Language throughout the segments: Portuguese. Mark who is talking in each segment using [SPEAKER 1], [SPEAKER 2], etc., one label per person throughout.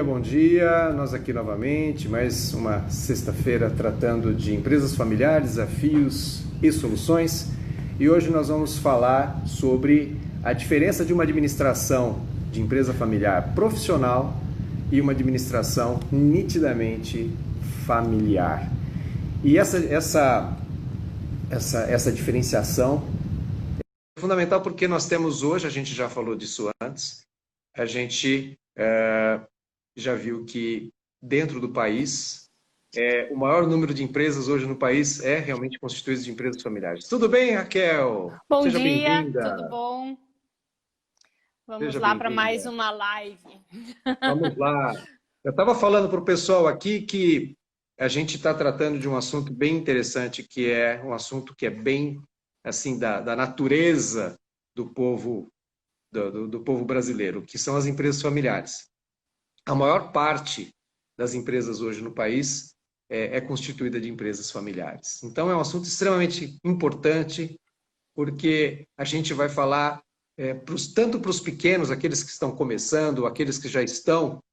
[SPEAKER 1] Bom dia. Nós aqui novamente, mais uma sexta-feira tratando de empresas familiares, desafios e soluções. E hoje nós vamos falar sobre a diferença de uma administração de empresa familiar profissional e uma administração nitidamente familiar. E essa diferenciação é fundamental porque nós temos hoje, a gente já falou disso antes, a gente já viu que dentro do país, o maior número de empresas hoje no país é realmente constituído de empresas familiares. Tudo bem, Raquel?
[SPEAKER 2] Bom
[SPEAKER 1] Seja
[SPEAKER 2] dia, tudo
[SPEAKER 1] bem-vinda.
[SPEAKER 2] bom? Vamos
[SPEAKER 1] Seja
[SPEAKER 2] lá para mais
[SPEAKER 1] bem-vinda.
[SPEAKER 2] uma live.
[SPEAKER 1] Vamos lá. Eu estava falando para o pessoal aqui que a gente está tratando de um assunto bem interessante, que é um assunto que é bem assim da natureza do povo do povo brasileiro, que são as empresas familiares. A maior parte das empresas hoje no país é constituída de empresas familiares. Então, é um assunto extremamente importante, porque a gente vai falar tanto para os pequenos, aqueles que estão começando, aqueles que já estão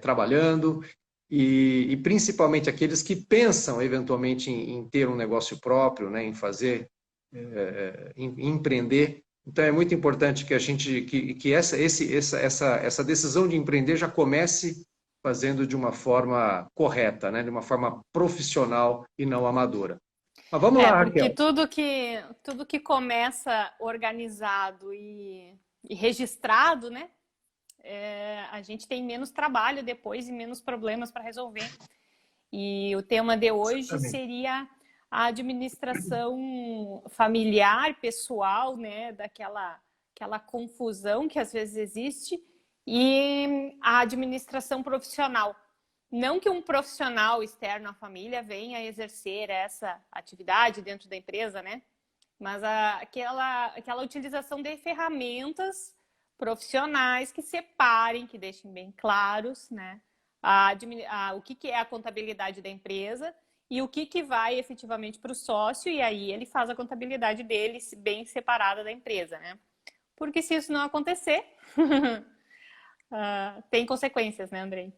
[SPEAKER 1] trabalhando, e principalmente aqueles que pensam eventualmente em ter um negócio próprio, né, em fazer, em empreender. Então é muito importante que a gente que essa decisão de empreender já comece fazendo de uma forma correta, né, de uma forma profissional e não amadora. Mas vamos lá,
[SPEAKER 2] Porque
[SPEAKER 1] Raquel.
[SPEAKER 2] tudo que começa organizado e registrado, né? A gente tem menos trabalho depois e menos problemas para resolver. E o tema de hoje
[SPEAKER 1] Exatamente.
[SPEAKER 2] seria a administração familiar, pessoal, né? Aquela confusão que às vezes existe, e a administração profissional. Não que um profissional externo à família venha exercer essa atividade dentro da empresa, né? Mas aquela utilização de ferramentas profissionais que separem, que deixem bem claros, né? O que é a contabilidade da empresa e o que vai efetivamente para o sócio, e aí ele faz a contabilidade dele bem separada da empresa, né? Porque se isso não acontecer, tem consequências, né, Andrei?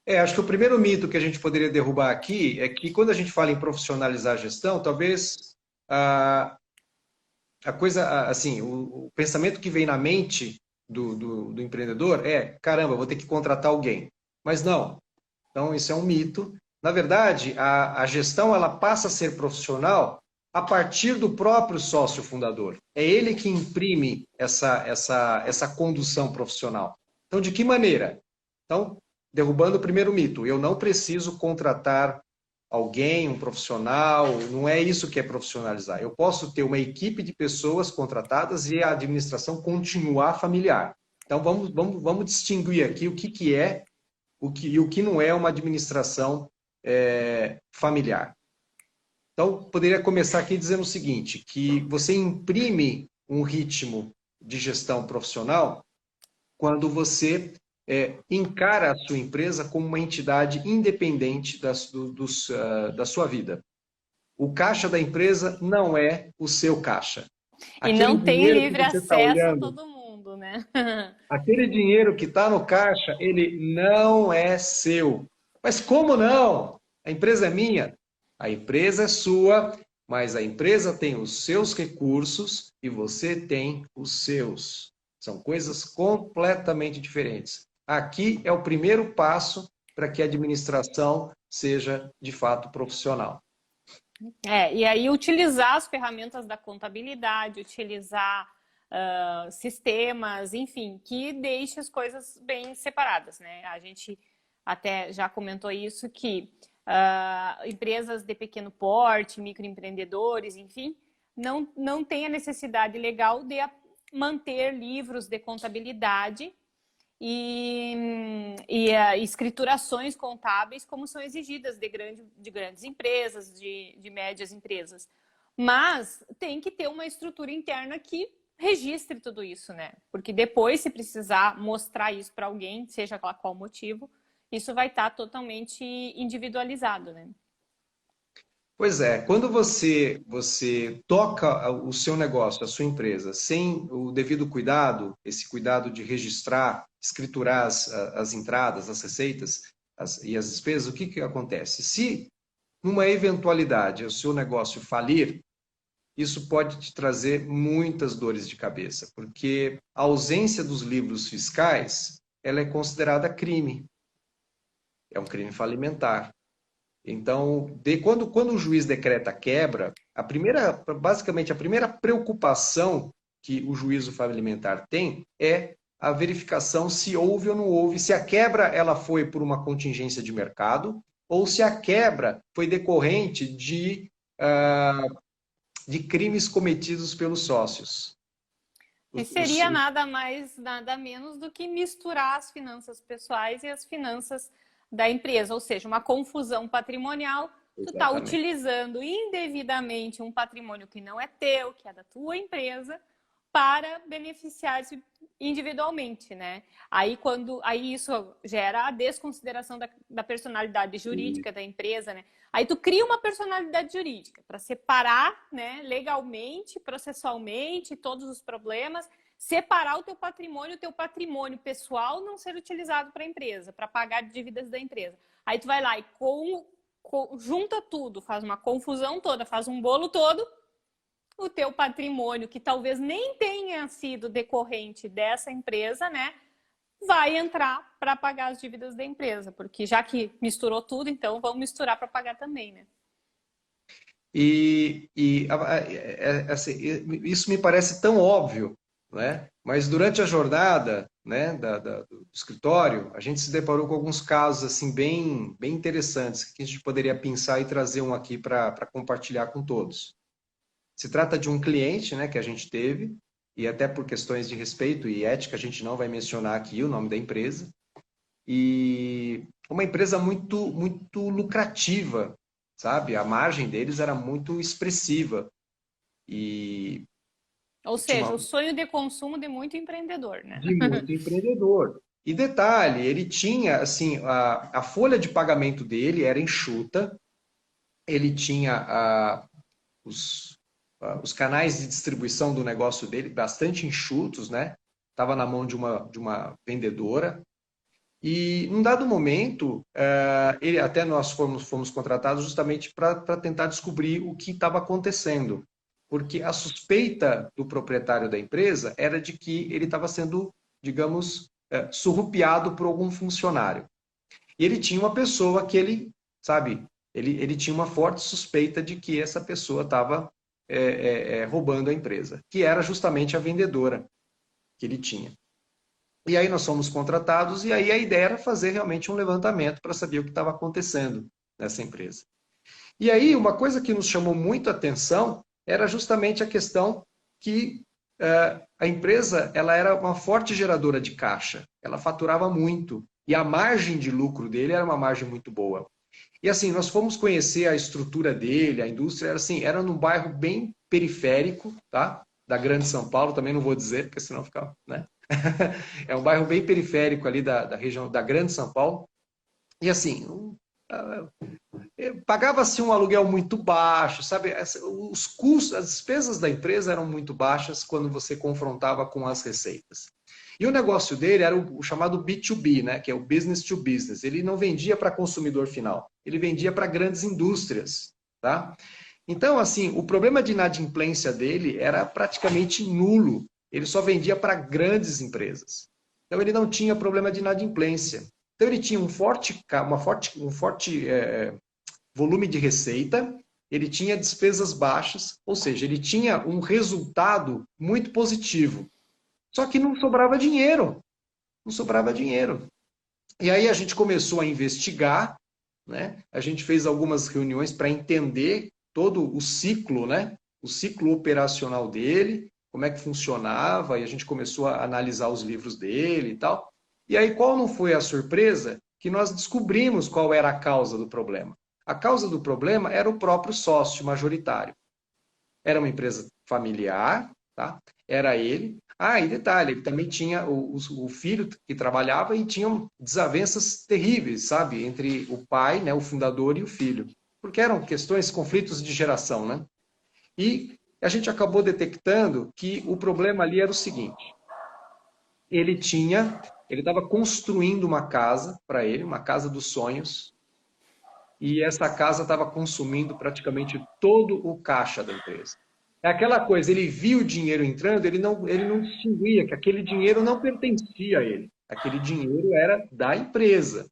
[SPEAKER 1] Acho que o primeiro mito que a gente poderia derrubar aqui é que quando a gente fala em profissionalizar a gestão, talvez a coisa, assim, o pensamento que vem na mente do empreendedor é, caramba, vou ter que contratar alguém. Mas não. Então, isso é um mito. Na verdade, a gestão ela passa a ser profissional a partir do próprio sócio fundador. É ele que imprime essa condução profissional. Então, de que maneira? Então, derrubando o primeiro mito, eu não preciso contratar alguém, um profissional, não é isso que é profissionalizar. Eu posso ter uma equipe de pessoas contratadas e a administração continuar familiar. Então, vamos distinguir aqui o que é e o que não é uma administração familiar. Então, poderia começar aqui dizendo o seguinte, que você imprime um ritmo de gestão profissional quando você encara a sua empresa como uma entidade independente da sua vida. O caixa da empresa não é o seu caixa.
[SPEAKER 2] E
[SPEAKER 1] Aquele
[SPEAKER 2] não tem
[SPEAKER 1] dinheiro que
[SPEAKER 2] livre
[SPEAKER 1] você está
[SPEAKER 2] acesso a
[SPEAKER 1] olhando,
[SPEAKER 2] todo mundo, né?
[SPEAKER 1] aquele dinheiro que está no caixa, ele não é seu. Mas como não? A empresa é minha. A empresa é sua, mas a empresa tem os seus recursos e você tem os seus. São coisas completamente diferentes. Aqui é o primeiro passo para que a administração seja de fato profissional.
[SPEAKER 2] E aí utilizar as ferramentas da contabilidade, utilizar sistemas, enfim, que deixe as coisas bem separadas, né? A gente até já comentou isso, que empresas de pequeno porte, microempreendedores, enfim, não tem a necessidade legal de manter livros de contabilidade e escriturações contábeis como são exigidas de grandes empresas, de médias empresas. Mas tem que ter uma estrutura interna que registre tudo isso, né? Porque depois, se precisar mostrar isso para alguém, seja lá qual motivo, isso vai estar totalmente individualizado, né?
[SPEAKER 1] Pois é, quando você toca o seu negócio, a sua empresa, sem o devido cuidado, esse cuidado de registrar, escriturar as entradas, as receitas e as despesas, o que que acontece? Se numa eventualidade o seu negócio falir, isso pode te trazer muitas dores de cabeça, porque a ausência dos livros fiscais, ela é considerada crime, é um crime falimentar. Então, quando o juiz decreta quebra, basicamente a primeira preocupação que o juízo falimentar tem é a verificação se houve ou não houve, se a quebra ela foi por uma contingência de mercado ou se a quebra foi decorrente de crimes cometidos pelos sócios.
[SPEAKER 2] E seria nada mais, nada menos do que misturar as finanças pessoais e as finanças da empresa, ou seja, uma confusão patrimonial. Tu está utilizando indevidamente um patrimônio que não é teu, que é da tua empresa, para beneficiar-se individualmente, né? Aí isso gera a desconsideração da personalidade jurídica da empresa, né? Aí tu cria uma personalidade jurídica para separar, né, legalmente, processualmente, todos os problemas, separar o teu patrimônio pessoal não ser utilizado para a empresa, para pagar dívidas da empresa. Aí tu vai lá e junta tudo, faz uma confusão toda, faz um bolo todo, o teu patrimônio, que talvez nem tenha sido decorrente dessa empresa, né, vai entrar para pagar as dívidas da empresa, porque já que misturou tudo, então vamos misturar para pagar também, né?
[SPEAKER 1] Assim, isso me parece tão óbvio, né? Mas durante a jornada, né, do escritório, a gente se deparou com alguns casos assim bem interessantes que a gente poderia pensar e trazer um aqui para compartilhar com todos. Se trata de um cliente, né, que a gente teve, e até por questões de respeito e ética, a gente não vai mencionar aqui o nome da empresa, e uma empresa muito lucrativa, sabe? A margem deles era muito expressiva.
[SPEAKER 2] Ou seja, o sonho de consumo de muito empreendedor, né?
[SPEAKER 1] De muito empreendedor. E detalhe, ele tinha, assim, a folha de pagamento dele era enxuta, ele tinha os canais de distribuição do negócio dele bastante enxutos, né? Estava na mão de uma vendedora. E num dado momento, até nós fomos contratados justamente para tentar descobrir o que estava acontecendo. Porque a suspeita do proprietário da empresa era de que ele estava sendo, digamos, surrupiado por algum funcionário. E ele tinha uma pessoa que ele, sabe, ele tinha uma forte suspeita de que essa pessoa estava roubando a empresa, que era justamente a vendedora que ele tinha. E aí nós fomos contratados e aí a ideia era fazer realmente um levantamento para saber o que estava acontecendo nessa empresa. E aí uma coisa que nos chamou muito a atenção era justamente a questão que a empresa ela era uma forte geradora de caixa, ela faturava muito e a margem de lucro dele era uma margem muito boa. E assim, nós fomos conhecer a estrutura dele, a indústria, era num bairro bem periférico, tá? Da Grande São Paulo, também não vou dizer, porque senão fica, né? É um bairro bem periférico ali da região da Grande São Paulo. E assim, pagava-se um aluguel muito baixo, sabe? Os custos, as despesas da empresa eram muito baixas quando você confrontava com as receitas. E o negócio dele era o chamado B2B, né? Que é o business to business. Ele não vendia para consumidor final, ele vendia para grandes indústrias, tá? Então, assim, o problema de inadimplência dele era praticamente nulo. Ele só vendia para grandes empresas. Então, ele não tinha problema de inadimplência. Então, ele tinha um forte volume de receita, ele tinha despesas baixas, ou seja, ele tinha um resultado muito positivo. Só que não sobrava dinheiro. Não sobrava dinheiro. E aí a gente começou a investigar, né? A gente fez algumas reuniões para entender todo o ciclo, né? O ciclo operacional dele, como é que funcionava, e a gente começou a analisar os livros dele e tal. E aí qual não foi a surpresa? Que nós descobrimos qual era a causa do problema. A causa do problema era o próprio sócio majoritário. Era uma empresa familiar, tá? Era ele. Ah, e detalhe, ele também tinha o filho que trabalhava e tinham desavenças terríveis, sabe? Entre o pai, né, o fundador, e o filho. porque eram questões, conflitos de geração, né? E a gente acabou detectando que o problema ali era o seguinte: ele estava construindo uma casa para ele, uma casa dos sonhos, e essa casa estava consumindo praticamente todo o caixa da empresa. É aquela coisa, ele via o dinheiro entrando, ele não distinguia que aquele dinheiro não pertencia a ele. Aquele dinheiro era da empresa.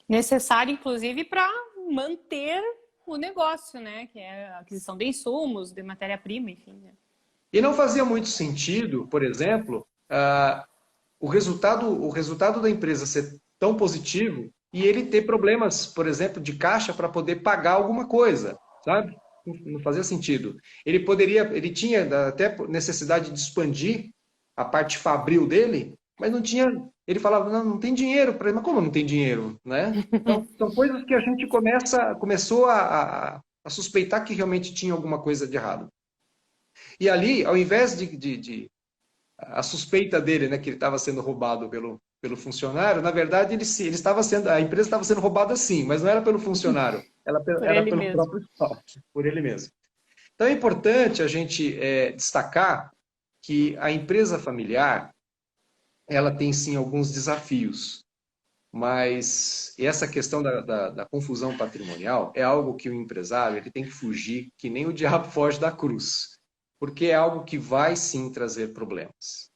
[SPEAKER 2] Necessário, inclusive, para manter o negócio, né? Que é a aquisição de insumos, de matéria-prima, enfim. Né?
[SPEAKER 1] E não fazia muito sentido, por exemplo, o resultado da empresa ser tão positivo e ele ter problemas, por exemplo, de caixa para poder pagar alguma coisa, sabe? Não fazia sentido. Ele tinha até necessidade de expandir a parte fabril dele, mas não tinha. Ele falava, não, não tem dinheiro para, mas como não tem dinheiro, né? Então, são coisas que a gente começou a suspeitar que realmente tinha alguma coisa de errado. E ali, ao invés de a suspeita dele, né, que ele estava sendo roubado pelo funcionário, na verdade ele estava sendo, a empresa estava sendo roubada sim, mas não era pelo funcionário, ela
[SPEAKER 2] Por
[SPEAKER 1] era
[SPEAKER 2] ele
[SPEAKER 1] pelo
[SPEAKER 2] mesmo.
[SPEAKER 1] próprio sócio, por ele mesmo. Então é importante a gente destacar que a empresa familiar, ela tem sim alguns desafios, mas essa questão da confusão patrimonial é algo que o empresário ele tem que fugir, que nem o diabo foge da cruz, porque é algo que vai sim trazer problemas.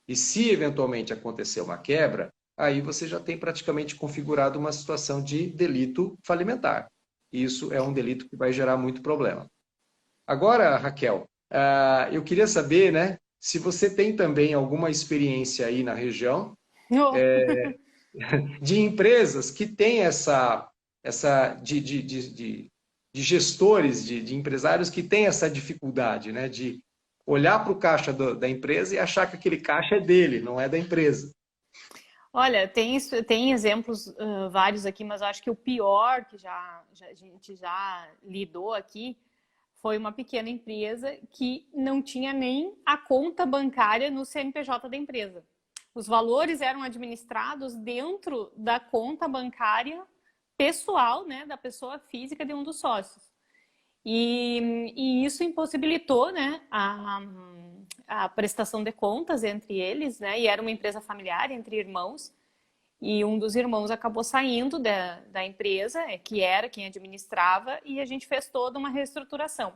[SPEAKER 1] E se eventualmente acontecer uma quebra, aí você já tem praticamente configurado uma situação de delito falimentar. Isso é um delito que vai gerar muito problema. Agora, Raquel, eu queria saber, né, se você tem também alguma experiência aí na região
[SPEAKER 2] Oh,
[SPEAKER 1] de empresas que têm de gestores, de empresários que têm essa dificuldade, né, de olhar para o caixa da empresa e achar que aquele caixa é dele, não é da empresa.
[SPEAKER 2] olha, tem exemplos vários aqui, mas eu acho que o pior que a gente já lidou aqui foi uma pequena empresa que não tinha nem a conta bancária no CNPJ da empresa. Os valores eram administrados dentro da conta bancária pessoal, né, da pessoa física de um dos sócios. E isso impossibilitou, né, a prestação de contas entre eles, né, e era uma empresa familiar entre irmãos. E um dos irmãos acabou saindo da empresa, que era quem administrava, e a gente fez toda uma reestruturação.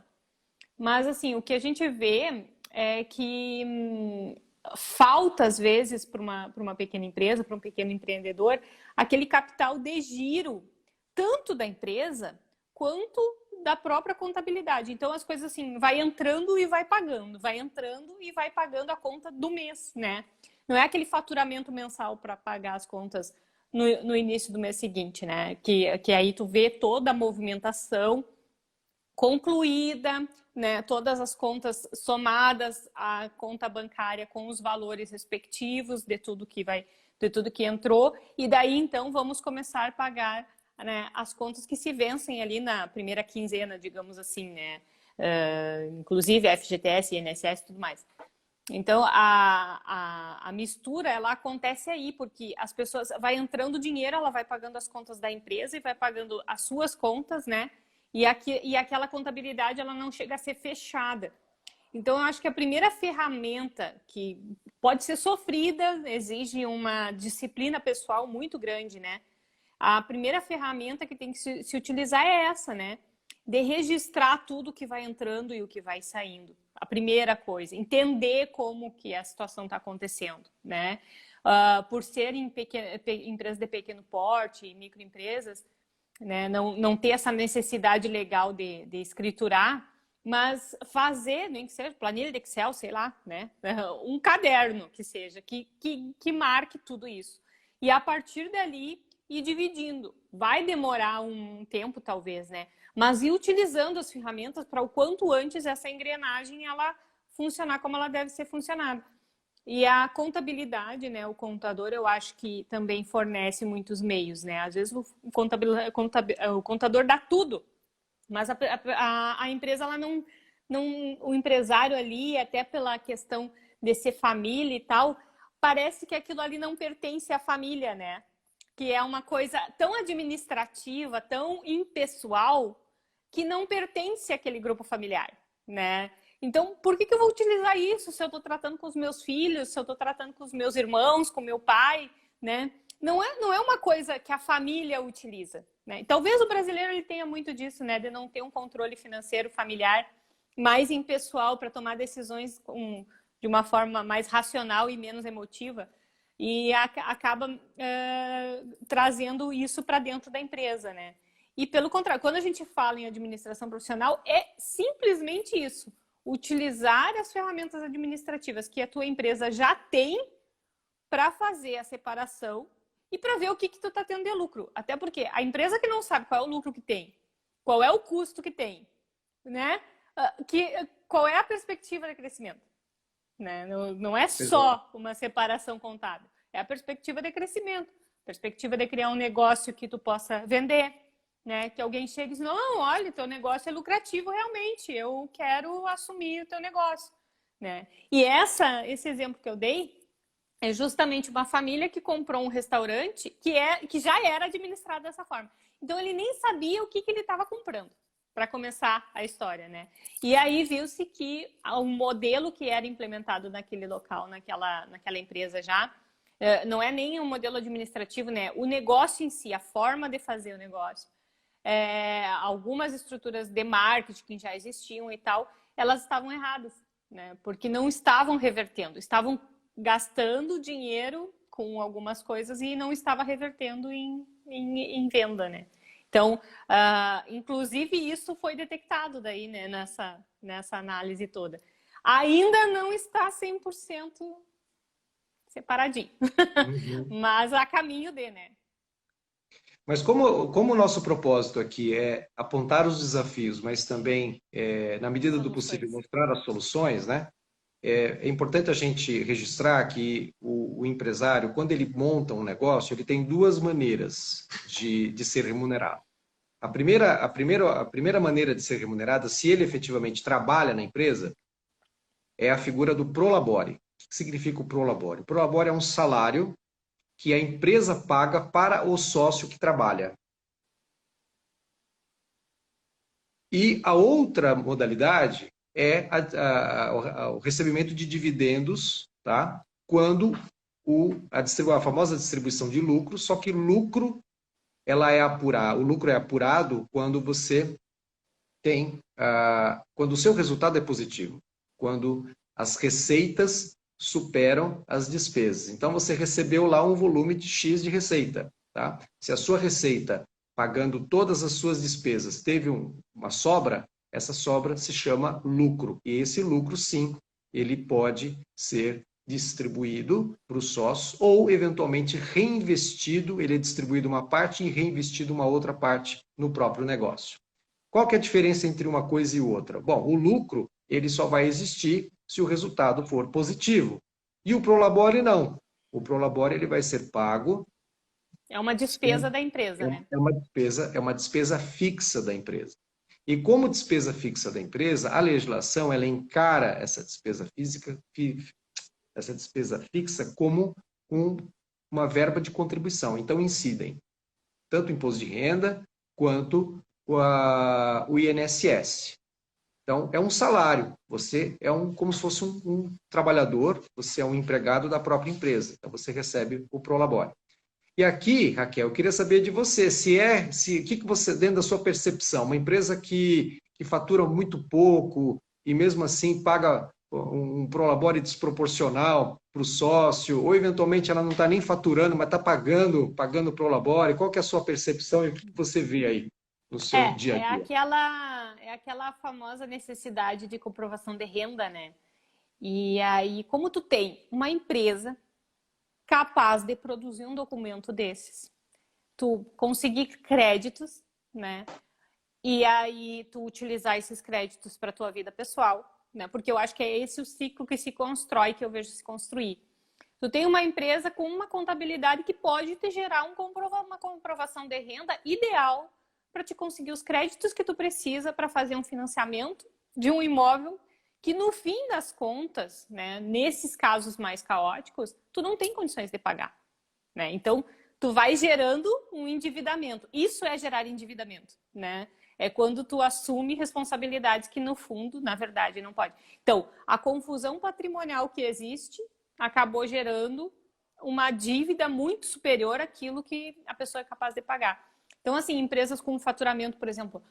[SPEAKER 2] Mas, assim, o que a gente vê é que falta, às vezes, para uma pequena empresa, para um pequeno empreendedor, aquele capital de giro, tanto da empresa quanto da própria contabilidade. Então, as coisas assim, vai entrando e vai pagando, vai entrando e vai pagando a conta do mês, né? Não é aquele faturamento mensal para pagar as contas no início do mês seguinte, né? Que aí tu vê toda a movimentação concluída, né? Todas as contas somadas à conta bancária com os valores respectivos de tudo que entrou, e daí então vamos começar a pagar, né, as contas que se vencem ali na primeira quinzena, digamos assim, né? Inclusive FGTS, INSS e tudo mais. Então, a mistura, ela acontece aí, porque as pessoas, vai entrando dinheiro, ela vai pagando as contas da empresa e vai pagando as suas contas, né? E aquela contabilidade, ela não chega a ser fechada. Então, eu acho que a primeira ferramenta que pode ser sofrida, exige uma disciplina pessoal muito grande, né? A primeira ferramenta que tem que se utilizar é essa, né? De registrar tudo que vai entrando e o que vai saindo. A primeira coisa, entender como que a situação está acontecendo, né? Por serem empresas de pequeno porte, microempresas, né? Não ter essa necessidade legal de escriturar, mas fazer, nem que seja planilha de Excel, sei lá, né? Um caderno que seja, que marque tudo isso. E a partir dali, ir dividindo. Vai demorar um tempo, talvez, né? Mas ir utilizando as ferramentas para o quanto antes essa engrenagem ela funcionar como ela deve ser funcionada. E a contabilidade, né, o contador, eu acho que também fornece muitos meios, né? Às vezes o contador dá tudo, mas a empresa, ela não, o empresário ali, até pela questão de ser família e tal, parece que aquilo ali não pertence à família, né? que é uma coisa tão administrativa, tão impessoal, que não pertence àquele grupo familiar, né? Então, por que eu vou utilizar isso se eu estou tratando com os meus filhos, se eu estou tratando com os meus irmãos, com meu pai, né? Não é uma coisa que a família utiliza, né? Talvez o brasileiro ele tenha muito disso, né? De não ter um controle financeiro familiar mais impessoal para tomar decisões de uma forma mais racional e menos emotiva. E acaba trazendo isso para dentro da empresa, né? E pelo contrário, quando a gente fala em administração profissional, é simplesmente isso. Utilizar as ferramentas administrativas que a tua empresa já tem para fazer a separação e para ver o que tu está tendo de lucro. Até porque a empresa que não sabe qual é o lucro que tem, qual é o custo que tem, né? Qual é a perspectiva de crescimento? Né? Não é só uma separação contábil, é a perspectiva de crescimento, perspectiva de criar um negócio que tu possa vender, né? Que alguém chegue e diz, não, olha, teu negócio é lucrativo realmente, eu quero assumir o teu negócio, né? E esse exemplo que eu dei é justamente uma família que comprou um restaurante que já era administrado dessa forma. Então ele nem sabia o que ele estava comprando para começar a história, né? E aí viu-se que o modelo que era implementado naquele local, naquela empresa já, não é nem um modelo administrativo, né? O negócio em si, a forma de fazer o negócio, algumas estruturas de marketing que já existiam e tal, elas estavam erradas, né? Porque não estavam revertendo, estavam gastando dinheiro com algumas coisas e não estava revertendo em venda, né? Então, inclusive isso foi detectado daí, né, nessa análise toda. Ainda não está 100% separadinho, mas a caminho de, né?
[SPEAKER 1] Mas como o nosso propósito aqui é apontar os desafios, mas também, na medida do possível, mostrar as soluções, né? É importante a gente registrar que o empresário, quando ele monta um negócio, ele tem duas maneiras de ser remunerado. A primeira maneira de ser remunerada, se ele efetivamente trabalha na empresa, é a figura do prolabore. O que significa o prolabore? O prolabore é um salário que a empresa paga para o sócio que trabalha. E a outra modalidade é o recebimento de dividendos, tá? Quando a famosa distribuição de lucro, só que o lucro é apurado quando você tem, quando o seu resultado é positivo, quando as receitas superam as despesas. Então você recebeu lá um volume de X de receita, tá? Se a sua receita, pagando todas as suas despesas, teve uma sobra, essa sobra se chama lucro. E esse lucro, sim, ele pode ser distribuído para os sócios ou, eventualmente, reinvestido. Ele é distribuído uma parte e reinvestido uma outra parte no próprio negócio. Qual que é a diferença entre uma coisa e outra? Bom, o lucro ele só vai existir se o resultado for positivo. E o prolabore não. O prolabore ele vai ser pago.
[SPEAKER 2] É uma despesa da empresa, né?
[SPEAKER 1] É uma despesa fixa da empresa. E como despesa fixa da empresa, a legislação ela encara essa despesa fixa como uma verba de contribuição. Então incidem tanto o imposto de renda quanto o INSS. Então, é um salário. Você é como se fosse um trabalhador, você é um empregado da própria empresa. Então, você recebe o prolabore. E aqui, Raquel, eu queria saber de você, o que você, dentro da sua percepção, uma empresa que fatura muito pouco e mesmo assim paga um prolabore desproporcional para o sócio, ou eventualmente ela não está nem faturando, mas está pagando prolabore, qual que é a sua percepção e o que você vê aí no seu dia a dia?
[SPEAKER 2] É aquela famosa necessidade de comprovação de renda, né? E aí, como tu tem uma empresa capaz de produzir um documento desses, tu conseguir créditos, né? E aí tu utilizar esses créditos para tua vida pessoal, né? Porque eu acho que é esse o ciclo que se constrói, que eu vejo se construir. Tu tem uma empresa com uma contabilidade que pode te gerar uma comprovação de renda ideal para te conseguir os créditos que tu precisa para fazer um financiamento de um imóvel que no fim das contas, né, nesses casos mais caóticos, tu não tem condições de pagar, né? Então, tu vai gerando um endividamento. Isso é gerar endividamento, né? É quando tu assume responsabilidades que, no fundo, na verdade, não pode. Então, a confusão patrimonial que existe acabou gerando uma dívida muito superior àquilo que a pessoa é capaz de pagar. Então, assim, empresas com faturamento, por exemplo,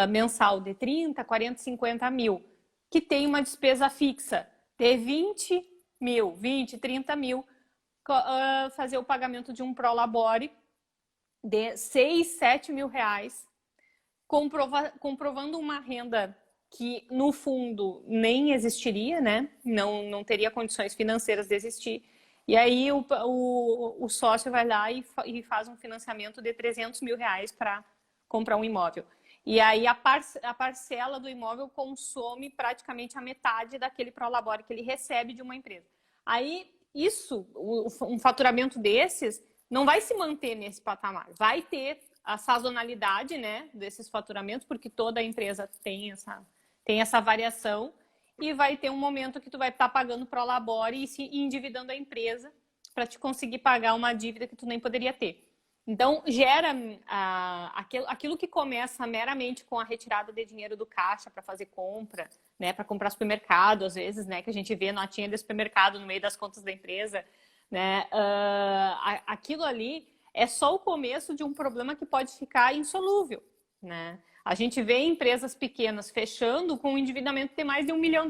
[SPEAKER 2] mensal de 30, 40, 50 mil, que tem uma despesa fixa de 20 mil, 20, 30 mil, fazer o pagamento de um prolabore de 6, 7 mil reais, comprovando uma renda que, no fundo, nem existiria, né? Não teria condições financeiras de existir. E aí o sócio vai lá e faz um financiamento de 300 mil reais para comprar um imóvel. E aí a parcela do imóvel consome praticamente a metade daquele prolabore que ele recebe de uma empresa. Aí um faturamento desses não vai se manter nesse patamar. Vai ter a sazonalidade, né, desses faturamentos, porque toda empresa tem essa variação, e vai ter um momento que tu vai estar pagando prolabore e endividando a empresa para te conseguir pagar uma dívida que tu nem poderia ter. Então, gera aquilo que começa meramente com a retirada de dinheiro do caixa para fazer compra, né, para comprar supermercado, às vezes, né, que a gente vê notinha de supermercado no meio das contas da empresa, né, aquilo ali é só o começo de um problema que pode ficar insolúvel, né? A gente vê empresas pequenas fechando com um endividamento de mais de R$1 milhão.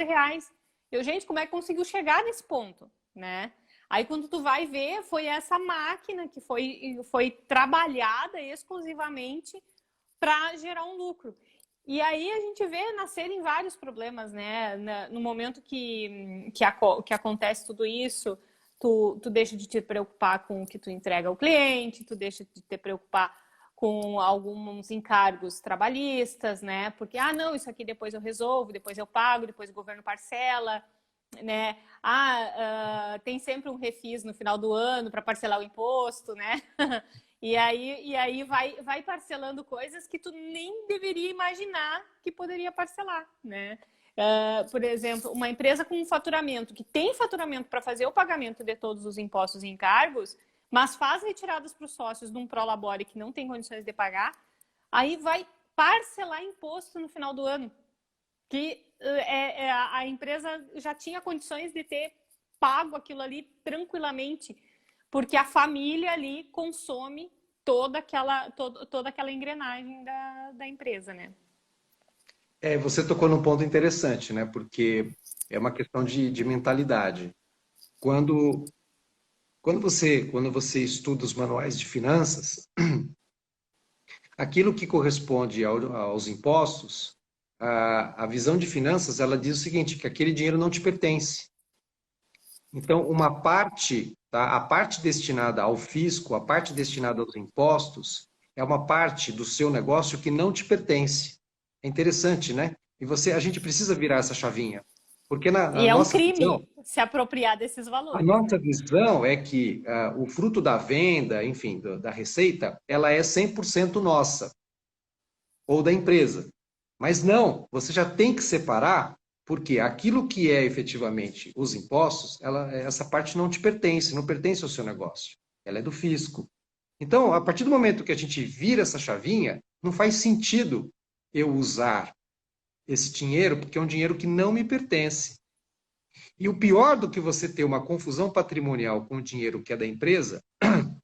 [SPEAKER 2] Gente, como é que conseguiu chegar nesse ponto, né? Aí, quando tu vai ver, foi essa máquina que foi trabalhada exclusivamente para gerar um lucro. E aí a gente vê nascerem vários problemas, né? No momento que acontece tudo isso, tu deixa de te preocupar com o que tu entrega ao cliente, tu deixa de te preocupar com alguns encargos trabalhistas, né? Porque, não, isso aqui depois eu resolvo, depois eu pago, depois o governo parcela, né? Tem sempre um refis no final do ano para parcelar o imposto, né? E aí vai parcelando coisas que tu nem deveria imaginar que poderia parcelar, né? Por exemplo, uma empresa com um faturamento, que tem faturamento para fazer o pagamento de todos os impostos e encargos, mas faz retiradas para os sócios de um prolabore que não tem condições de pagar, aí vai parcelar imposto no final do ano, que a empresa já tinha condições de ter pago aquilo ali tranquilamente, porque a família ali consome toda aquela engrenagem da empresa, né?
[SPEAKER 1] Você tocou num ponto interessante, né? Porque é uma questão de mentalidade. Quando você estuda os manuais de finanças, aquilo que corresponde aos impostos, a visão de finanças, ela diz o seguinte, que aquele dinheiro não te pertence. Então, uma parte, tá? A parte destinada ao fisco, a parte destinada aos impostos, é uma parte do seu negócio que não te pertence. É interessante, né? E a gente precisa virar essa chavinha. Porque
[SPEAKER 2] E é um
[SPEAKER 1] nossa
[SPEAKER 2] crime
[SPEAKER 1] visão,
[SPEAKER 2] se apropriar desses
[SPEAKER 1] a
[SPEAKER 2] valores,
[SPEAKER 1] nossa
[SPEAKER 2] né?
[SPEAKER 1] visão é que o fruto da venda, enfim, da receita, ela é 100% nossa, ou da empresa. Mas não, você já tem que separar, porque aquilo que é efetivamente os impostos, essa parte não te pertence, não pertence ao seu negócio. Ela é do fisco. Então, a partir do momento que a gente vira essa chavinha, não faz sentido eu usar esse dinheiro, porque é um dinheiro que não me pertence. E o pior do que você ter uma confusão patrimonial com o dinheiro que é da empresa,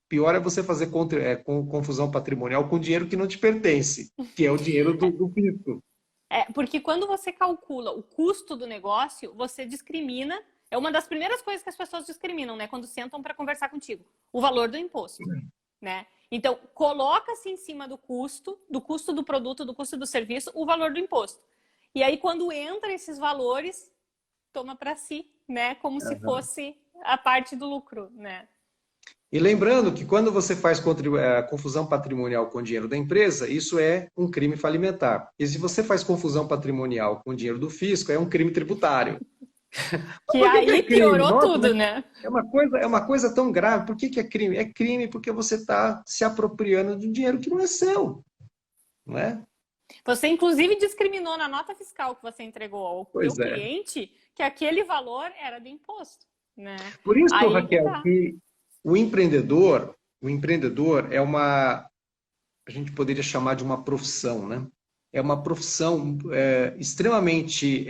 [SPEAKER 1] pior é você fazer confusão patrimonial com dinheiro que não te pertence, que é o dinheiro do fisco.
[SPEAKER 2] Porque quando você calcula o custo do negócio, você discrimina. É uma das primeiras coisas que as pessoas discriminam, né? Quando sentam para conversar contigo. O valor do imposto, né? Então, coloca-se em cima do custo do produto, do custo do serviço, o valor do imposto. E aí, quando entra esses valores, toma para si, né? Como se fosse a parte do lucro, né?
[SPEAKER 1] E lembrando que quando você faz confusão patrimonial com o dinheiro da empresa, isso é um crime falimentar. E se você faz confusão patrimonial com o dinheiro do fisco, é um crime tributário.
[SPEAKER 2] Que
[SPEAKER 1] Por que
[SPEAKER 2] aí
[SPEAKER 1] é crime?
[SPEAKER 2] piorou
[SPEAKER 1] Nossa,
[SPEAKER 2] tudo,
[SPEAKER 1] mas
[SPEAKER 2] né?
[SPEAKER 1] é uma coisa tão grave. Por que é crime? É crime porque você está se apropriando de um dinheiro que não é seu, não é?
[SPEAKER 2] Você, inclusive, discriminou na nota fiscal que você entregou ao teu
[SPEAKER 1] Pois é.
[SPEAKER 2] cliente que aquele valor era de imposto, né?
[SPEAKER 1] Por isso,
[SPEAKER 2] Aí que
[SPEAKER 1] Raquel,
[SPEAKER 2] tá.
[SPEAKER 1] que o empreendedor, o empreendedor a gente poderia chamar de uma profissão, né? É uma profissão extremamente,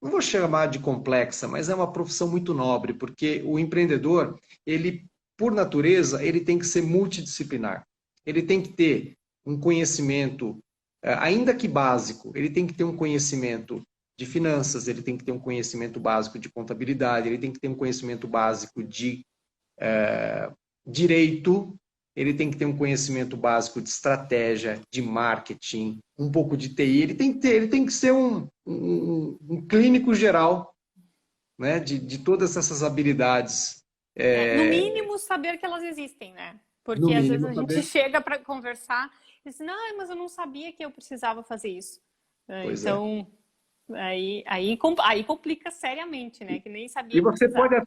[SPEAKER 1] não vou chamar de complexa, mas é uma profissão muito nobre, porque o empreendedor, ele, por natureza, ele tem que ser multidisciplinar. Ele tem que ter um conhecimento, ainda que básico, ele tem que ter um conhecimento de finanças, ele tem que ter um conhecimento básico de contabilidade, ele tem que ter um conhecimento básico de direito, ele tem que ter um conhecimento básico de estratégia, de marketing, um pouco de TI, ele tem que ser um clínico geral, né, de todas essas habilidades.
[SPEAKER 2] No mínimo, saber que elas existem, né?
[SPEAKER 1] No
[SPEAKER 2] Porque às vezes
[SPEAKER 1] mínimo,
[SPEAKER 2] a gente
[SPEAKER 1] saber.
[SPEAKER 2] chega para conversar e diz, não, mas eu não sabia que eu precisava fazer isso.
[SPEAKER 1] Pois é.
[SPEAKER 2] Então, aí complica seriamente, né? Que nem
[SPEAKER 1] E
[SPEAKER 2] sabia que
[SPEAKER 1] você
[SPEAKER 2] precisava.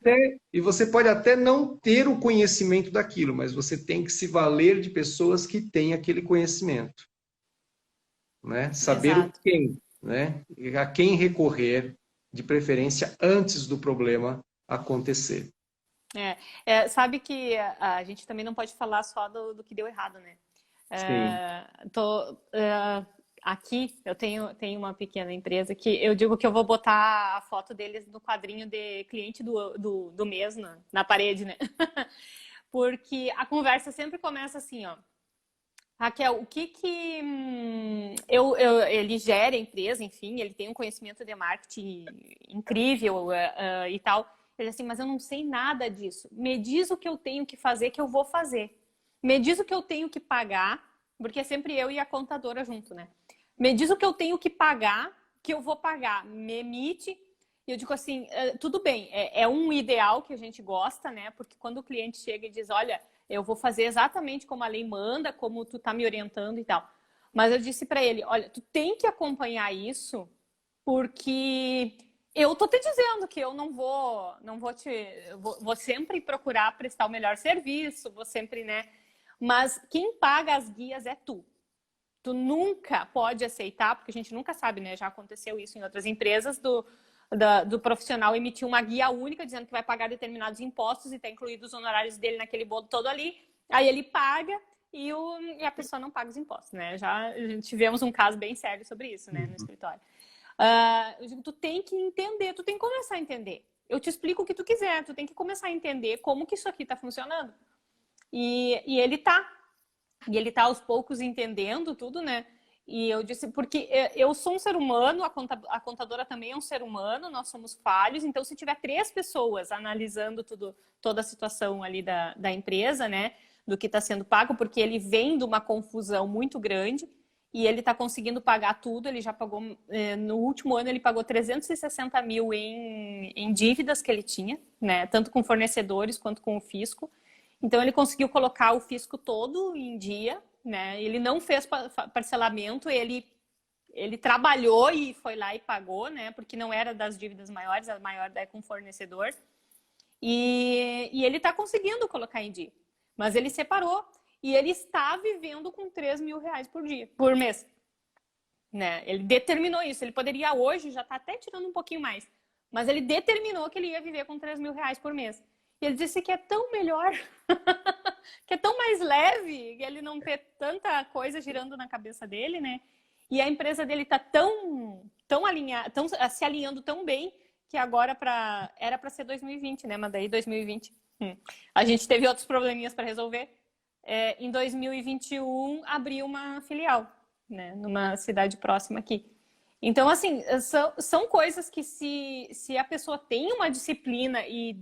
[SPEAKER 1] você pode até não ter o conhecimento daquilo, mas você tem que se valer de pessoas que têm aquele conhecimento, né? Saber o
[SPEAKER 2] Exato.
[SPEAKER 1] quem, né? A quem recorrer, de preferência antes do problema acontecer.
[SPEAKER 2] Sabe que a gente também não pode falar só do que deu errado, né?
[SPEAKER 1] Sim.
[SPEAKER 2] Aqui eu tenho uma pequena empresa que eu digo que eu vou botar a foto deles no quadrinho de cliente do mês na parede, né? Porque a conversa sempre começa assim, ó. Raquel, o que ele gera a empresa, enfim, ele tem um conhecimento de marketing incrível e tal. Ele assim, mas eu não sei nada disso. Me diz o que eu tenho que fazer, que eu vou fazer. Me diz o que eu tenho que pagar, porque é sempre eu e a contadora junto, né? Me diz o que eu tenho que pagar, que eu vou pagar. Me emite. E eu digo assim, tudo bem, é um ideal que a gente gosta, né? Porque quando o cliente chega e diz, olha, eu vou fazer exatamente como a lei manda, como tu tá me orientando e tal. Mas eu disse para ele, olha, tu tem que acompanhar isso, porque eu tô te dizendo que eu vou sempre procurar prestar o melhor serviço, vou sempre, né? Mas quem paga as guias é tu. Tu nunca pode aceitar, porque a gente nunca sabe, né? Já aconteceu isso em outras empresas, do profissional emitir uma guia única dizendo que vai pagar determinados impostos e está incluídos os honorários dele naquele bolo todo ali. Aí ele paga e a pessoa não paga os impostos, né? Já tivemos um caso bem sério sobre isso, né, no escritório. Eu digo, tu tem que entender, tu tem que começar a entender. Eu te explico o que tu quiser, tu tem que começar a entender como que isso aqui está funcionando. E ele tá. E ele tá aos poucos entendendo tudo, né? E eu disse, porque eu sou um ser humano, a contadora também é um ser humano, nós somos falhos, então se tiver 3 pessoas analisando toda a situação ali da empresa, né, do que está sendo pago, porque ele vem de uma confusão muito grande e ele está conseguindo pagar tudo, ele já pagou, no último ano ele pagou 360 mil em dívidas que ele tinha, né, tanto com fornecedores quanto com o fisco. Então ele conseguiu colocar o fisco todo em dia, né? Ele não fez parcelamento, ele trabalhou e foi lá e pagou, né? Porque não era das dívidas maiores, a maior é com fornecedor. E ele está conseguindo colocar em dia. Mas ele separou e ele está vivendo com 3 mil reais por mês. Né? Ele determinou isso. Ele poderia hoje já estar até tirando um pouquinho mais. Mas ele determinou que ele ia viver com 3 mil reais por mês. E ele disse que é tão melhor, que é tão mais leve, que ele não ter tanta coisa girando na cabeça dele, né? E a empresa dele está tão alinhada, se alinhando tão bem, que agora era para ser 2020, né? Mas daí 2020. A gente teve outros probleminhas para resolver. Em 2021, abriu uma filial, né? Numa cidade próxima aqui. Então, assim, são coisas que se a pessoa tem uma disciplina e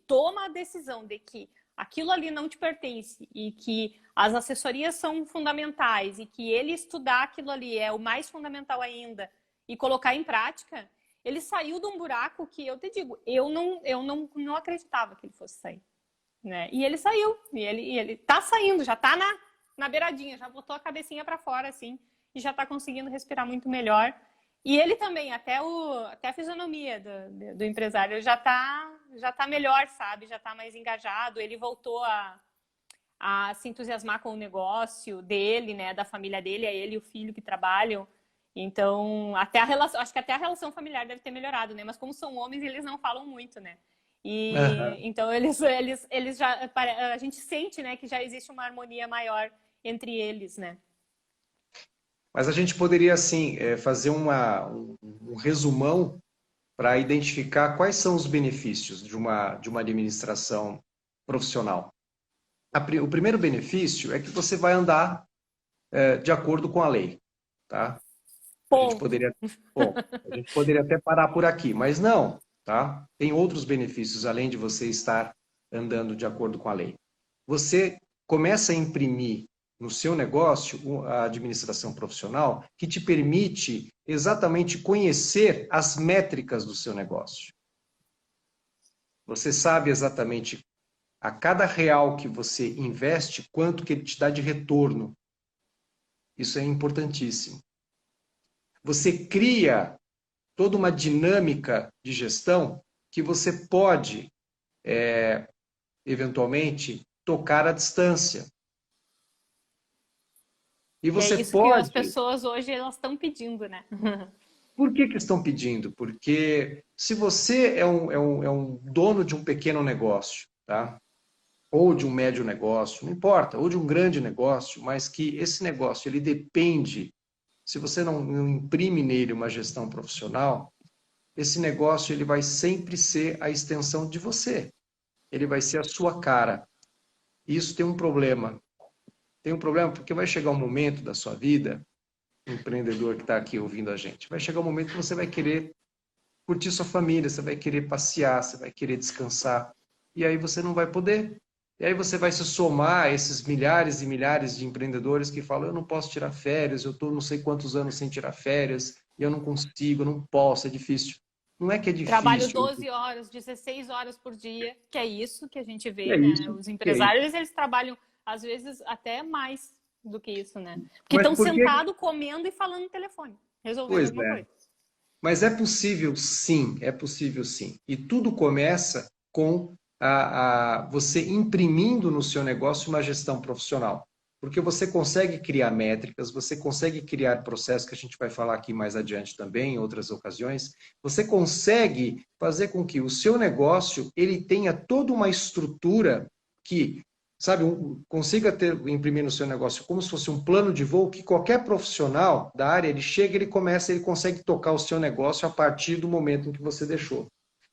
[SPEAKER 2] toma a decisão de que aquilo ali não te pertence e que as assessorias são fundamentais e que ele estudar aquilo ali é o mais fundamental ainda e colocar em prática, ele saiu de um buraco que eu te digo, eu não acreditava que ele fosse sair, né? E ele saiu, e ele tá saindo, já tá na beiradinha, já botou a cabecinha para fora, assim, e já está conseguindo respirar muito melhor. E ele também, até a fisionomia do empresário já tá melhor, sabe? Já está mais engajado. Ele voltou a se entusiasmar com o negócio dele, né? Da família dele, é ele e o filho que trabalham. Então, acho que até a relação familiar deve ter melhorado, né? Mas como são homens, eles não falam muito, né? E
[SPEAKER 1] Aham.
[SPEAKER 2] então eles já a gente sente, né, que já existe uma harmonia maior entre eles, né?
[SPEAKER 1] Mas a gente poderia, assim, fazer um resumão para identificar quais são os benefícios de uma administração profissional. O primeiro benefício é que você vai andar de acordo com a lei, tá? A gente
[SPEAKER 2] Ponto.
[SPEAKER 1] poderia, bom, a gente poderia até parar por aqui, mas não, tá? Tem outros benefícios além de você estar andando de acordo com a lei. Você começa a imprimir no seu negócio a administração profissional que te permite exatamente conhecer as métricas do seu negócio. Você sabe exatamente a cada real que você investe, quanto que ele te dá de retorno. Isso é importantíssimo. Você cria toda uma dinâmica de gestão que você pode, eventualmente, tocar à distância. E
[SPEAKER 2] E é
[SPEAKER 1] você
[SPEAKER 2] isso que as
[SPEAKER 1] pode.
[SPEAKER 2] pessoas hoje elas estão pedindo, né?
[SPEAKER 1] Por que estão pedindo? Porque se você é um dono de um pequeno negócio, tá? Ou de um médio negócio, não importa, ou de um grande negócio, mas que esse negócio ele depende, se você não imprime nele uma gestão profissional, esse negócio ele vai sempre ser a extensão de você. Ele vai ser a sua cara. E isso tem um problema. Tem um problema porque vai chegar um momento da sua vida, um empreendedor que está aqui ouvindo a gente, vai chegar um momento que você vai querer curtir sua família, você vai querer passear, você vai querer descansar. E aí você não vai poder. E aí você vai se somar a esses milhares e milhares de empreendedores que falam, eu não posso tirar férias, eu estou não sei quantos anos sem tirar férias, e eu não consigo, eu não posso, é difícil. Não é que é
[SPEAKER 2] Trabalho
[SPEAKER 1] difícil,
[SPEAKER 2] 12 horas, 16 horas por dia, que é isso que a gente vê,
[SPEAKER 1] é
[SPEAKER 2] né?
[SPEAKER 1] isso,
[SPEAKER 2] Os
[SPEAKER 1] é isso.
[SPEAKER 2] empresários, eles trabalham, às vezes, até mais do que isso, né? Porque
[SPEAKER 1] Mas
[SPEAKER 2] estão
[SPEAKER 1] por que?
[SPEAKER 2] sentados, comendo e falando no telefone, resolvendo
[SPEAKER 1] Pois
[SPEAKER 2] alguma
[SPEAKER 1] é.
[SPEAKER 2] coisa.
[SPEAKER 1] Mas é possível sim, é possível sim. E tudo começa com você imprimindo no seu negócio uma gestão profissional. Porque você consegue criar métricas, você consegue criar processos que a gente vai falar aqui mais adiante também, em outras ocasiões. Você consegue fazer com que o seu negócio ele tenha toda uma estrutura que, sabe, consiga imprimir no seu negócio como se fosse um plano de voo que qualquer profissional da área, ele chega, ele consegue tocar o seu negócio a partir do momento em que você deixou.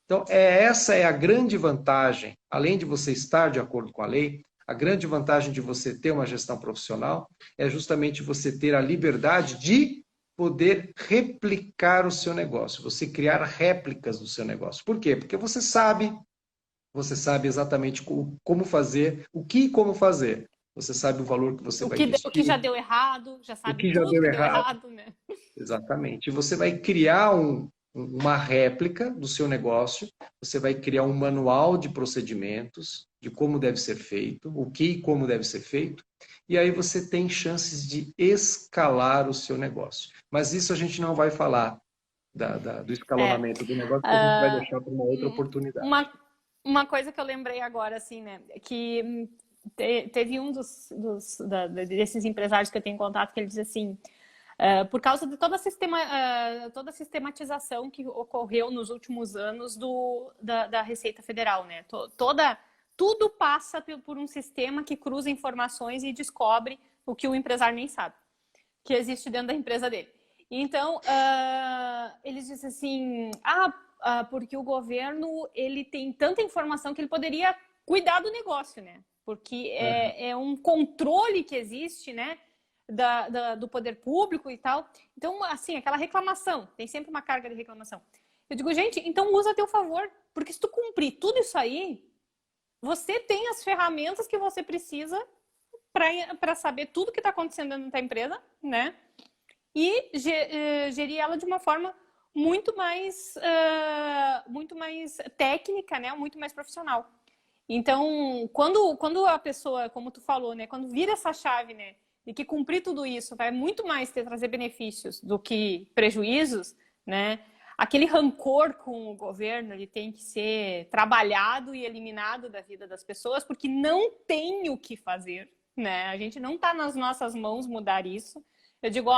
[SPEAKER 1] Então, essa é a grande vantagem, além de você estar de acordo com a lei, a grande vantagem de você ter uma gestão profissional é justamente você ter a liberdade de poder replicar o seu negócio, você criar réplicas do seu negócio. Por quê? Porque você sabe exatamente como fazer, o que e como fazer. Você sabe o valor que você vai
[SPEAKER 2] O que
[SPEAKER 1] investir,
[SPEAKER 2] já deu errado, já
[SPEAKER 1] o
[SPEAKER 2] sabe
[SPEAKER 1] que já
[SPEAKER 2] tudo
[SPEAKER 1] deu
[SPEAKER 2] que deu
[SPEAKER 1] errado.
[SPEAKER 2] errado, né?
[SPEAKER 1] Exatamente. E você vai criar uma réplica do seu negócio, você vai criar um manual de procedimentos, de como deve ser feito, o que e como deve ser feito, e aí você tem chances de escalar o seu negócio. Mas isso a gente não vai falar do
[SPEAKER 2] É.
[SPEAKER 1] escalonamento do negócio, que a gente vai
[SPEAKER 2] Uh,
[SPEAKER 1] deixar para uma outra oportunidade.
[SPEAKER 2] uma, uma coisa que eu lembrei agora, assim, né? Que teve um desses empresários que eu tenho contato que ele diz assim, por causa de toda a sistematização que ocorreu nos últimos anos da Receita Federal, né? Tudo passa por um sistema que cruza informações e descobre o que o empresário nem sabe, que existe dentro da empresa dele. Então, eles dizem assim, porque o governo ele tem tanta informação que ele poderia cuidar do negócio, né? Porque é um controle que existe, né? Do poder público e tal. Então, assim, aquela reclamação, tem sempre uma carga de reclamação. Eu digo, gente, então usa a teu favor, porque se tu cumprir tudo isso aí, você tem as ferramentas que você precisa para saber tudo que está acontecendo dentro da empresa, né? E gerir ela de uma forma muito mais técnica, né? Muito mais profissional. Então, quando a pessoa, como tu falou, né? Quando vira essa chave, né? De que cumprir tudo isso vai muito mais trazer benefícios do que prejuízos, né? Aquele rancor com o governo, ele tem que ser trabalhado e eliminado da vida das pessoas, porque não tem o que fazer, né? A gente não está nas nossas mãos mudar isso. Eu digo,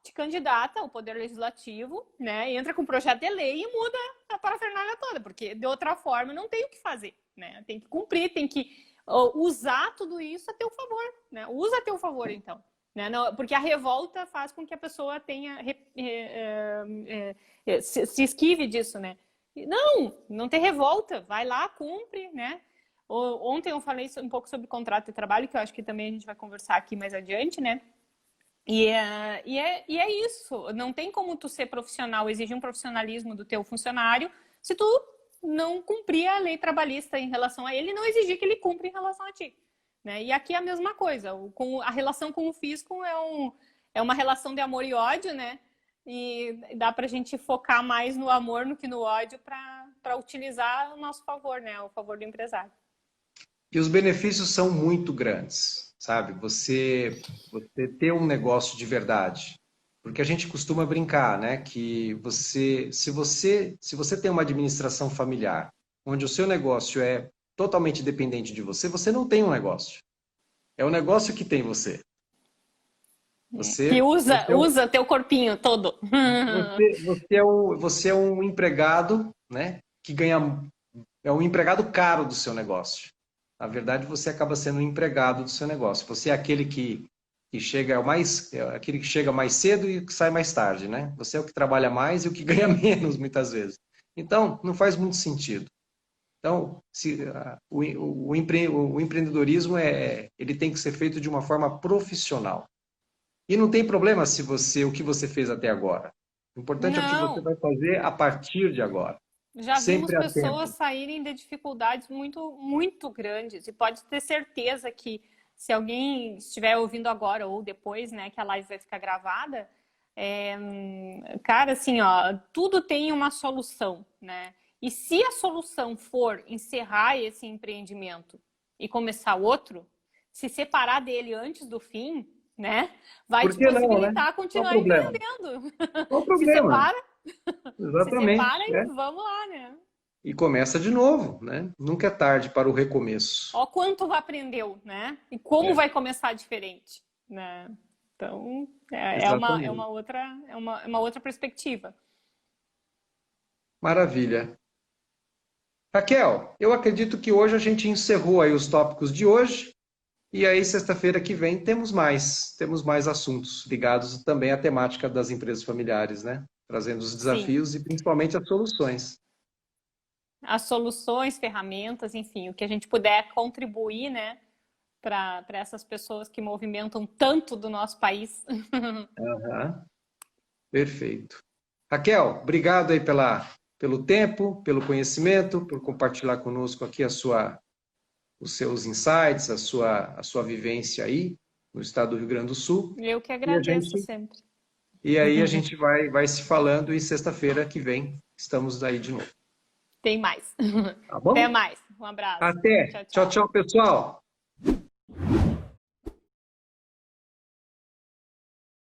[SPEAKER 2] te candidata ao Poder Legislativo, né? Entra com um projeto de lei e muda a parafernália toda, porque de outra forma não tem o que fazer, né? Tem que cumprir, tem que usar tudo isso a teu favor, né? Usa a teu favor, então. Né? Não, porque a revolta faz com que a pessoa tenha se esquive disso, né? Não tem revolta, vai lá, cumpre, né? Ontem eu falei um pouco sobre contrato de trabalho, que eu acho que também a gente vai conversar aqui mais adiante, né? E é isso, não tem como tu ser profissional, exigir um profissionalismo do teu funcionário, se tu não cumprir a lei trabalhista em relação a ele, não exigir que ele cumpra em relação a ti. Né? E aqui é a mesma coisa, a relação com o fisco é uma relação de amor e ódio, né? E dá pra gente focar mais no amor do que no ódio para utilizar o nosso favor, né? O favor do empresário.
[SPEAKER 1] E os benefícios são muito grandes, sabe? Você ter um negócio de verdade. Porque a gente costuma brincar, né? Que se você tem uma administração familiar, onde o seu negócio é totalmente dependente de você, você não tem um negócio. É o negócio que tem você.
[SPEAKER 2] Que usa teu corpinho todo.
[SPEAKER 1] Você é um empregado, né? Que ganha. É um empregado caro do seu negócio. Na verdade, você acaba sendo um empregado do seu negócio. Você é aquele que chega aquele que chega mais cedo e que sai mais tarde, né? Você é o que trabalha mais e o que ganha menos, muitas vezes. Então, não faz muito sentido. Então, o empreendedorismo ele tem que ser feito de uma forma profissional. E não tem problema o que você fez até agora. O importante é o que você vai fazer a partir de agora.
[SPEAKER 2] Já vimos pessoas saírem de dificuldades muito, muito grandes. E pode ter certeza que se alguém estiver ouvindo agora ou depois, né, que a live vai ficar gravada, cara, assim, ó, tudo tem uma solução, né? E se a solução for encerrar esse empreendimento e começar outro, se separar dele antes do fim, né, vai te possibilitar continuar empreendendo.
[SPEAKER 1] Qual o problema?
[SPEAKER 2] Se separa,
[SPEAKER 1] exatamente,
[SPEAKER 2] se separa e vamos lá, né?
[SPEAKER 1] E começa de novo, né? Nunca é tarde para o recomeço.
[SPEAKER 2] Ó, quanto aprendeu, né? E como vai começar diferente, né? Então, é uma outra perspectiva.
[SPEAKER 1] Maravilha. Raquel, eu acredito que hoje a gente encerrou aí os tópicos de hoje. E aí, sexta-feira que vem, temos mais assuntos ligados também à temática das empresas familiares, né? Trazendo os desafios e principalmente as soluções.
[SPEAKER 2] As soluções, ferramentas, enfim, o que a gente puder contribuir, né? Para essas pessoas que movimentam tanto do nosso país.
[SPEAKER 1] Uhum. Perfeito. Raquel, obrigado aí pelo tempo, pelo conhecimento, por compartilhar conosco aqui os seus insights, a sua vivência aí no estado do Rio Grande do Sul.
[SPEAKER 2] Eu que agradeço sempre.
[SPEAKER 1] E aí a gente vai se falando e sexta-feira que vem estamos aí de novo.
[SPEAKER 2] Tem mais.
[SPEAKER 1] Tá bom?
[SPEAKER 2] Até mais. Um abraço.
[SPEAKER 1] Até. Tchau, pessoal.